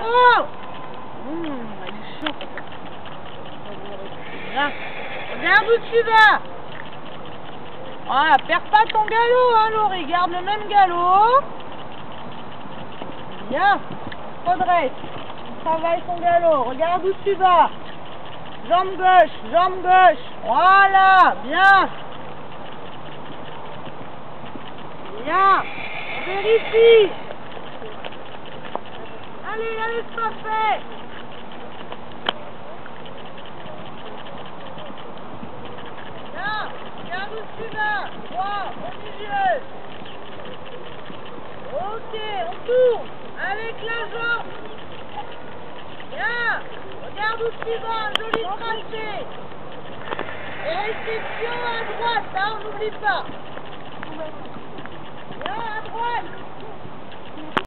Oh, il est chaud. Là, regarde où tu vas. Ah, perds pas ton galop, hein, Laurie. Garde le même galop. Bien. Redresse. Travaille ton galop. Regarde où tu vas. Jambe gauche, jambe gauche. Voilà. Bien. Bien. Vérifie. Allez, allez, c'est pas fait. Bien. Regarde où tu vas. Droit, au milieu. Ok, on tourne. Avec la jambe. Bien. Regarde où tu vas, un joli tracé. Et réception à droite, hein, on n'oublie pas.